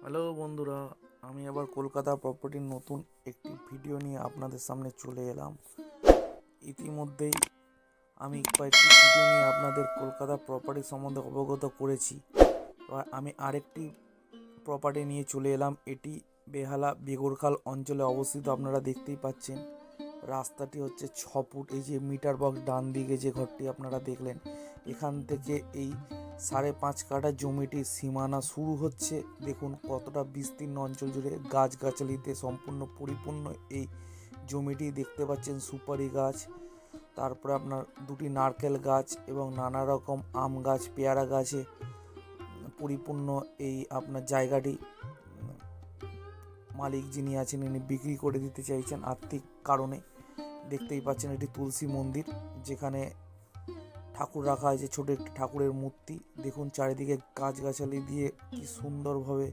Hello বন্ধুরা, আমি আবার কলকাতা প্রপার্টির নতুন একটি ভিডিও নিয়ে আপনাদের সামনে চলে এলাম। ইতিমধ্যেই আমি কয়েকটি ভিডিও নিয়ে আপনাদের কলকাতা প্রপার্টি সম্বন্ধে অবগত করেছি। এবার আমি আরেকটি প্রপার্টি নিয়ে চলে এলাম। এটি বেহালা বেগরখাল অঞ্চলে অবস্থিত। আপনারা দেখতেই পাচ্ছেন রাস্তাটি হচ্ছে 6 ফুট। এই যে মিটার বক্স ডান দিকে যে ঘরটি আপনারা দেখলেন, এখান থেকে এই 5.5 কাঠা জমিটির সীমানা শুরু হচ্ছে। দেখুন কতটা বিস্তীর্ণ অঞ্চল জুড়ে গাছগাছালিতে সম্পূর্ণ পরিপূর্ণ এই জমিটি। দেখতে পাচ্ছেন সুপারি গাছ, তারপরে আপনার দুটি নারকেল গাছ এবং নানা রকম আম গাছ, পেয়ারা গাছে পরিপূর্ণ এই আপনার জায়গাটি। মালিক যিনি আছেন ইনি বিক্রি করে দিতে চাইছেন আর্থিক কারণে। দেখতেই পাচ্ছেন এটি তুলসী মন্দির, যেখানে ঠাকুর রাখা আছে, ছোট একটি ঠাকুরের মূর্তি। দেখুন চারিদিকে গাছগাছালি দিয়ে কি সুন্দরভাবে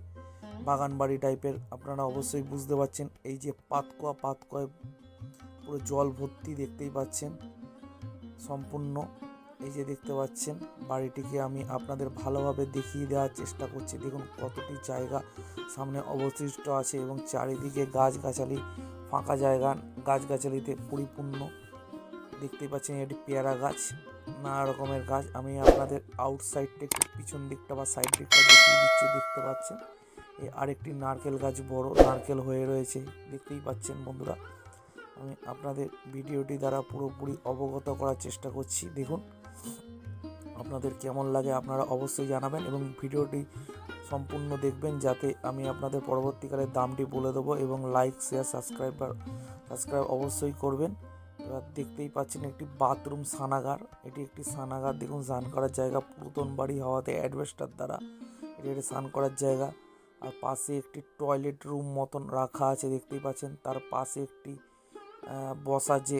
বাগান বাড়ি টাইপের। আপনারা অবশ্যই বুঝতে পারছেন এই যে পাতকোয়া পুরো জল ভর্তি। দেখতেই পাচ্ছেন সম্পূর্ণ। এই যে দেখতে পাচ্ছেন বাড়িটিকে আমি আপনাদের ভালোভাবে দেখিয়ে দেওয়ার চেষ্টা করছি। দেখুন কতটি জায়গা সামনে অবশিষ্ট আছে এবং চারিদিকে গাছগাছালি, ফাঁকা জায়গা গাছগাছালিতে পরিপূর্ণ। দেখতেই পাচ্ছেন এটি পেয়ারা গাছ, নানা রকমের গাছ। আমি আপনাদের আউটসাইডটা একটু পিছন দিকটা বা সাইড দিকটা দেখিয়ে দিচ্ছি। দেখতে পাচ্ছেন এই আরেকটি নারকেল গাছ, বড় নারকেল হয়ে রয়েছে। দেখতেই পাচ্ছেন বন্ধুরা, আমি আপনাদের ভিডিওটি দ্বারা পুরোপুরি অবগত করার চেষ্টা করছি। দেখুন আপনাদের কেমন লাগে আপনারা অবশ্যই জানাবেন এবং ভিডিওটি সম্পূর্ণ দেখবেন, যাতে আমি আপনাদের পরবর্তীকালে দামটি বলে দেবো। এবং লাইক, শেয়ার, সাবস্ক্রাইব অবশ্যই করবেন। এবার দেখতেই পাচ্ছেন একটি বাথরুম স্নানাগার। এটি একটি স্নানাগার। দেখুন স্নান করার জায়গা, পুরাতন বাড়ি হওয়াতে অ্যাডভেস্টার দ্বারা এটি একটি স্নান করার জায়গা। আর পাশে একটি টয়লেট রুম মতন রাখা আছে, দেখতেই পাচ্ছেন। তার পাশে একটি বসা যে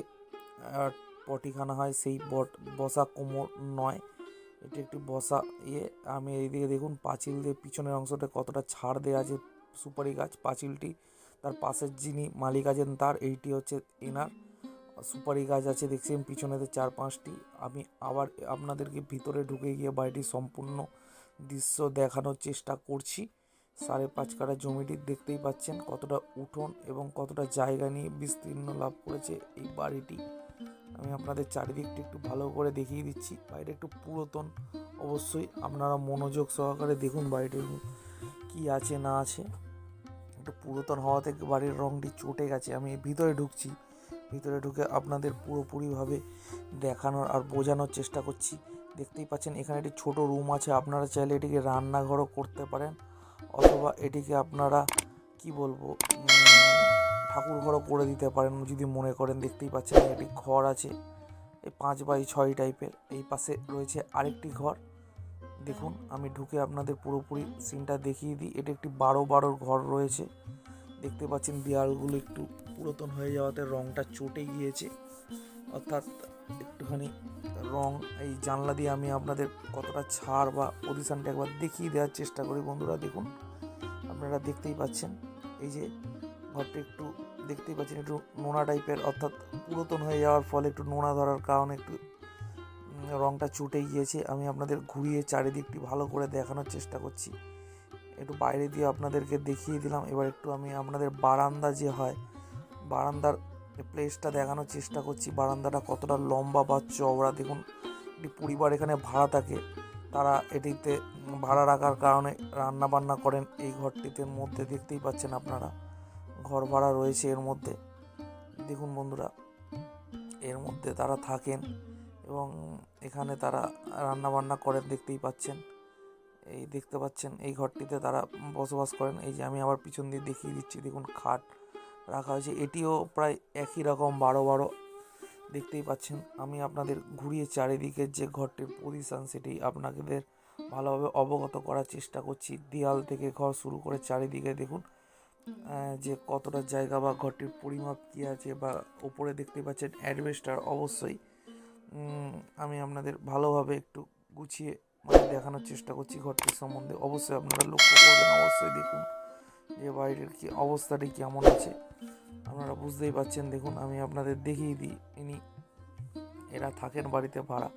পটিখানা হয়, সেই বসা কোমর নয়, এটি একটি বসা ইয়ে। আমি এইদিকে দেখুন পাঁচিল দিয়ে পিছনের অংশটা কতটা ছাড় দেওয়া আছে, সুপারি গাছ পাঁচিলটি। তার পাশের যিনি মালিক আছেন তার এইটি হচ্ছে এনার সুপারি গাছ আছে, দেখছেন পিছনেতে 4-5টি। আমি আবার আপনাদেরকে ভিতরে ঢুকে গিয়ে বাড়িটির সম্পূর্ণ দৃশ্য দেখানোর চেষ্টা করছি। 5.5 কাঠা জমিটি দেখতেই পাচ্ছেন কতটা উঠোন এবং কতটা জায়গা নিয়ে বিস্তীর্ণ লাভ করেছে এই বাড়িটি। আমি আপনাদের চারিদিকটা একটু ভালো করে দেখিয়ে দিচ্ছি। বাড়িটা একটু পুরাতন, অবশ্যই আপনারা মনোযোগ সহকারে দেখুন বাড়িটির কি আছে না আছে। একটু পুরাতন হওয়া থেকে বাড়ির রংটি চটে গেছে। আমি ভিতরে ঢুকছি, ভিতরে ঢুকে আপনাদের পুরোপুরিভাবে দেখানোর আর বোঝানোর চেষ্টা করছি। দেখতেই পাচ্ছেন এখানে একটি ছোট রুম আছে। আপনারা চাইলে এটিকে রান্নাঘরও করতে পারেন, অথবা এটিকে আপনারা কি বলবো ঠাকুর ঘরও করে দিতে পারেন যদি মনে করেন। দেখতেই পাচ্ছেন একটি ঘর আছে, এই 5x6 টাইপের। এই পাশে রয়েছে আরেকটি ঘর। দেখুন আমি ঢুকে আপনাদের পুরোপুরি সিনটা দেখিয়ে দিই। এটি একটি 12 ঘর রয়েছে। দেখতে পাচ্ছেন দেয়ালগুলো একটু পুরাতন হয়ে যাওয়াতে রংটা চটে গিয়েছে, অর্থাৎ একটুখানি রং। এই জানলা দিয়ে আমি আপনাদের কতটা ছাড় বা পজিশনটা একবার দেখিয়ে দেওয়ার চেষ্টা করি। বন্ধুরা দেখুন, আপনারা দেখতেই পাচ্ছেন এই যে ঘরটা একটু দেখতেই পাচ্ছেন একটু নোনা টাইপের, অর্থাৎ পুরাতন হয়ে যাওয়ার ফলে একটু নোনা ধরার কারণে একটু রংটা চটে গিয়েছে। আমি আপনাদের ঘুরিয়ে চারিদিকটি ভালো করে দেখানোর চেষ্টা করছি। একটু বাইরে দিয়ে আপনাদেরকে দেখিয়ে দিলাম। এবার একটু আমি আপনাদের বারান্দা যে হয়, বারান্দার প্লেসটা দেখানোর চেষ্টা করছি। বারান্দাটা কতটা লম্বা বা চওড়া দেখুন। একটি পরিবার এখানে ভাড়া থাকে, তারা এটিতে ভাড়া রাখার কারণে রান্না বান্না করেন এই ঘরটিতে মধ্যে। দেখতেই পাচ্ছেন আপনারা ঘর ভাড়া রয়েছে এর মধ্যে। দেখুন বন্ধুরা, এর মধ্যে তারা থাকেন এবং এখানে তারা রান্না বান্না করেন। দেখতেই পাচ্ছেন, এই দেখতে পাচ্ছেন এই ঘরটিতে তারা বসবাস করেন। এই যে আমি আবার পিছন দিয়ে দেখিয়ে দিচ্ছি, দেখুন খাট রাখা হয়েছে। এটিও প্রায় একই রকম 12 দেখতেই পাচ্ছেন। আমি আপনাদের ঘুরিয়ে চারিদিকের যে ঘরটির পজিশন সেটি আপনাদের ভালোভাবে অবগত করার চেষ্টা করছি। দেয়াল থেকে ঘর শুরু করে চারিদিকে দেখুন যে কতটা জায়গা বা ঘরটির পরিমাপ কী আছে, বা ওপরে দেখতেই পাচ্ছেন অ্যাডভেস্টার। অবশ্যই আমি আপনাদের ভালোভাবে একটু গুছিয়ে দেখানোর চেষ্টা করছি ঘরটির সম্বন্ধে। অবশ্যই আপনারা লক্ষ্য করবেন, অবশ্যই দেখুন যে বাড়িটির কি অবস্থাটি কেমন আছে। আপনারা বুঝতেই পাচ্ছেন। দেখুন আমি আপনাদের দেখিয়ে দিই, এরা থাকেন বাড়িতে ভাড়া।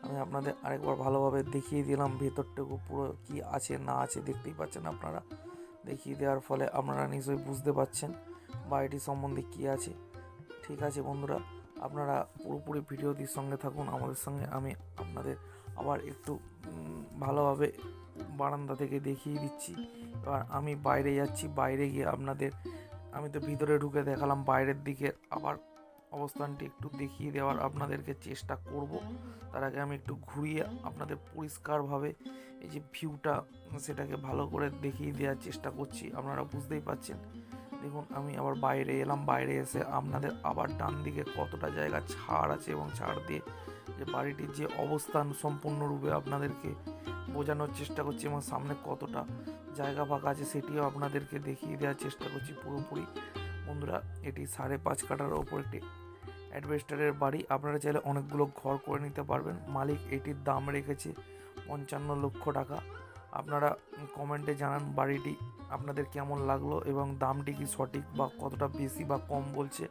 আমি আপনাদের আরেকবার ভালোভাবে দেখিয়ে দিলাম ভেতরটুকু পুরো কি আছে না আছে। দেখতেই পাচ্ছেন আপনারা দেখিয়ে দেওয়ার ফলে আপনারা নিশ্চয়ই বুঝতে পারছেন বাড়িটির সম্বন্ধে কী আছে। ঠিক আছে বন্ধুরা, আপনারা পুরোপুরি ভিডিওটির সঙ্গে থাকুন আমাদের সঙ্গে। আমি আপনাদের আবার একটু ভালোভাবে বারান্দা থেকে দেখিয়ে দিচ্ছি। এবার আমি বাইরে যাচ্ছি, বাইরে গিয়ে আমি তো ভিতরে ঢুকে দেখালাম, বাইরের দিকে আবার অবস্থানটি একটু দেখিয়ে দেওয়ার আপনাদেরকে চেষ্টা করব। তার আগে আমি একটু ঘুরিয়ে আপনাদের পরিষ্কারভাবে এই যে ভিউটা সেটাকে ভালো করে দেখিয়ে দেওয়ার চেষ্টা করছি। আপনারা বুঝতেই পারছেন। দেখুন আমি আবার বাইরে এলাম, বাইরে এসে আপনাদের আবার ডান দিকে কতটা জায়গা ছাড় আছে এবং ছাড় দিয়ে যে বাড়িটির যে অবস্থান সম্পূর্ণরূপে আপনাদেরকে বোঝানোর চেষ্টা করছি এবং সামনে কতটা জায়গা ফাঁকা আছে সেটিও আপনাদেরকে দেখিয়ে দেওয়ার চেষ্টা করছি পুরোপুরি। বন্ধুরা, এটি 5.5 কাঠার ওপর একটি অ্যাডভেস্টারের বাড়ি। আপনারা চাইলে অনেকগুলো ঘর করে নিতে পারবেন। মালিক এটির দাম রেখেছে 55 লক্ষ টাকা। আপনারা কমেন্টে জানান বাড়িটি আপনাদের কেমন লাগলো এবং দামটি কি সঠিক বা কতটা বেশি বা কম বলছে।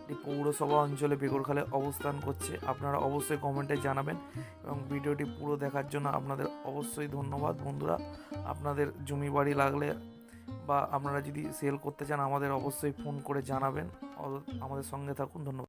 এটি পৌরসভা অঞ্চলে বেগরখালে অবস্থান করছে। আপনারা অবশ্যই কমেন্টে জানাবেন এবং ভিডিওটি পুরো দেখার জন্য আপনাদের অবশ্যই ধন্যবাদ। বন্ধুরা, আপনাদের জমি বাড়ি লাগলে বা আপনারা যদি সেল করতে চান আমাদের অবশ্যই ফোন করে জানাবেন। আমাদের সঙ্গে থাকুন। ধন্যবাদ।